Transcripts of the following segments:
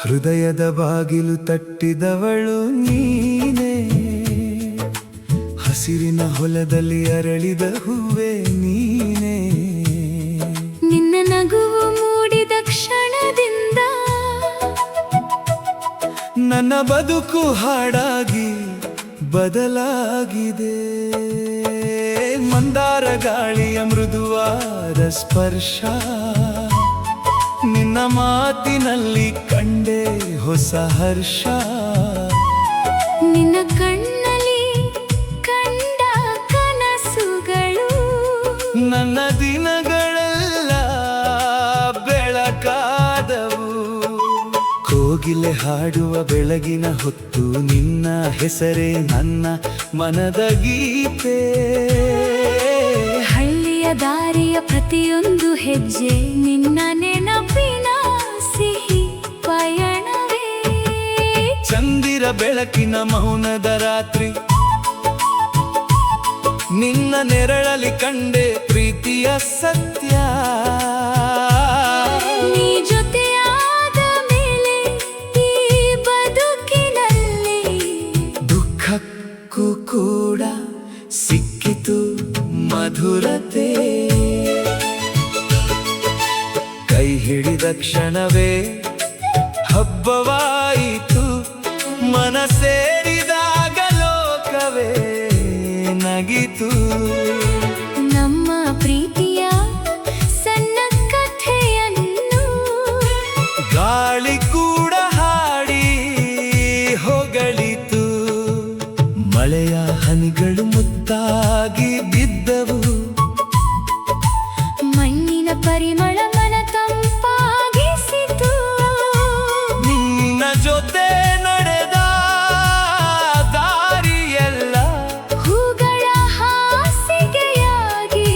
ಹೃದಯದ ಬಾಗಿಲು ತಟ್ಟಿದವಳು ನೀನೇ, ಹಸಿರಿನ ಹೊಲದಲ್ಲಿ ಅರಳಿದ ಹೂವೆ ನೀನೇ. ನಿನ್ನ ನಗುವು ಮೂಡಿದ ಕ್ಷಣದಿಂದ ನನ್ನ ಬದುಕು ಹಾಡಾಗಿ ಬದಲಾಗಿದೆ. ಮಂದಾರ ಗಾಳಿಯ ಮೃದುವಾದ ಸ್ಪರ್ಶ, ನಿನ್ನ ಮಾತಿನಲ್ಲಿ ಕಂಡೆ ಹೊಸ ಹರ್ಷ. ನಿನ್ನ ಕಣ್ಣಲ್ಲಿ ಕಂಡ ಕನಸುಗಳು ನನ್ನ ದಿನಗಳೆಲ್ಲ ಬೆಳಕಾದವು. ಕೋಗಿಲೆ ಹಾಡುವ ಬೆಳಗಿನ ಹೊತ್ತು ನಿನ್ನ ಹೆಸರೇ ನನ್ನ ಮನದ ಗೀತೆ. ಹಳ್ಳಿಯ ದಾರಿಯ ಪ್ರತಿಯೊಂದು ಹೆಜ್ಜೆ ನಿನ್ನ ನೆನಪಿನ ಸಿಹಿ ಪಯಣವೇ. ಚಂದಿರ ಬೆಳಕಿನ ಮೌನದ ರಾತ್ರಿ, ನಿನ್ನ ನೆರಳಲ್ಲಿ ಕಂಡೆ ಪ್ರೀತಿಯ ಸತ್ಯ. ನೀ ಜೊತೆಯಾದ ಮೇಲೆ ಈ ಬದುಕಿನಲ್ಲಿ ದುಃಖಕ್ಕೂ ಕೂಡ ಸಿಕ್ಕಿತು ಮಧುರತೆ. ಕೈ ಹಿಡಿದ ಕ್ಷಣವೇ ಹಬ್ಬವಾಯಿತು, ಮನ ಸೇರಿದಾಗ ಲೋಕವೇ ನಗಿತು. ನಮ್ಮ ಪ್ರೀತಿಯ ಸಣ್ಣ ಕಥೆಯನ್ನು ಗಾಳಿ ಕೂಡ ಹಾಡಿ ಹೊಗಳಿತು. ಮಳೆಯ ಹನಿಗಳು ಮುತ್ತಾಗಿ ಬಿದ್ದವು, ಮಣ್ಣಿನ ಪರಿಮಳ ಮನ ತಂಪಾಗಿಸಿತು. ನಿನ್ನ ಜೊತೆ ನಡೆದ ದಾರಿಯೆಲ್ಲ ಹೂಗಳ ಹಾಸಿಗೆಯಾಗಿ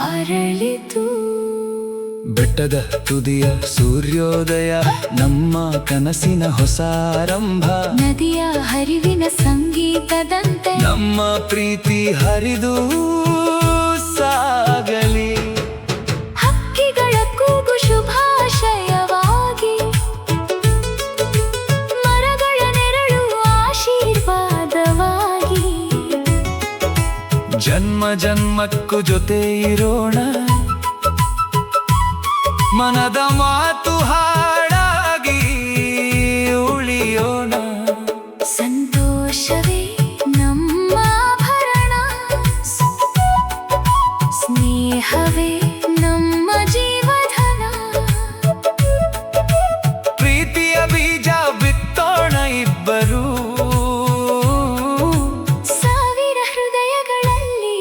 ಅರಳಿತು. ಬೆಟ್ಟದ ತುದಿಯ ಸೂರ್ಯೋದಯ ನಮ್ಮ ಕನಸಿನ ಹೊಸ ಆರಂಭ. ನದಿಯ ಹರಿವಿನ ಸಂಗೀತದಂತೆ ನಮ್ಮ ಪ್ರೀತಿ ಹರಿದು ಸಾಗಲಿ. ಹಕ್ಕಿಗಳ ಕೂಗು ಶುಭಾಶಯವಾಗಿ, ಮರಗಳ ನೆರಳು ಆಶೀರ್ವಾದವಾಗಿ. ಜನ್ಮ ಜನ್ಮಕ್ಕೂ ಜೊತೆ ಇರೋಣ, ಮನದ ಮಾತು ಹಾಡಾಗಿ ಉಳಿಯೋಣ. ಸಂತೋಷವೇ ನಮ್ಮ ಭರಣ, ಸ್ನೇಹವೇ ನಮ್ಮ ಜೀವಧನ. ಪ್ರೀತಿಯ ಬೀಜ ಬಿತ್ತೋಣ ಇಬ್ಬರು, ಸಾವಿರ ಹೃದಯಗಳಲ್ಲಿ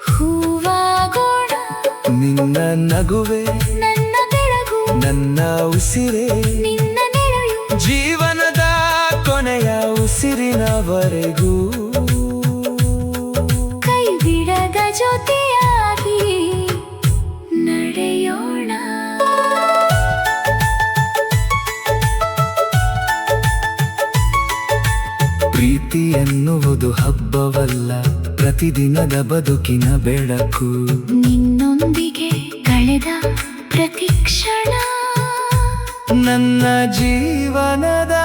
ಹೂವಾಗೋಣ. ನಿನ್ನ ನಗುವೆ ನನ್ನ ಬೆಳಗು, ನನ್ನ ಉಸಿರೇ, ನಿನ್ನ ನೆರಳು ಜೀವನದ ಕೊನೆಯ ಉಸಿರಿನವರೆಗೂ. ಕೈ ಬಿಡದ ಜೊತೆಯಾಗಿ ನಡೆಯೋಣ. ಪ್ರೀತಿ ಎನ್ನುವುದು ಹಬ್ಬವಲ್ಲ, ಪ್ರತಿದಿನದ ಬದುಕಿನ ಬೆಳಕು. ನಿನ್ನೊಂದಿಗೆ ಕಳೆದ ಪ್ರತಿ ಕ್ಷಣ ನನ್ನ ಜೀವನದ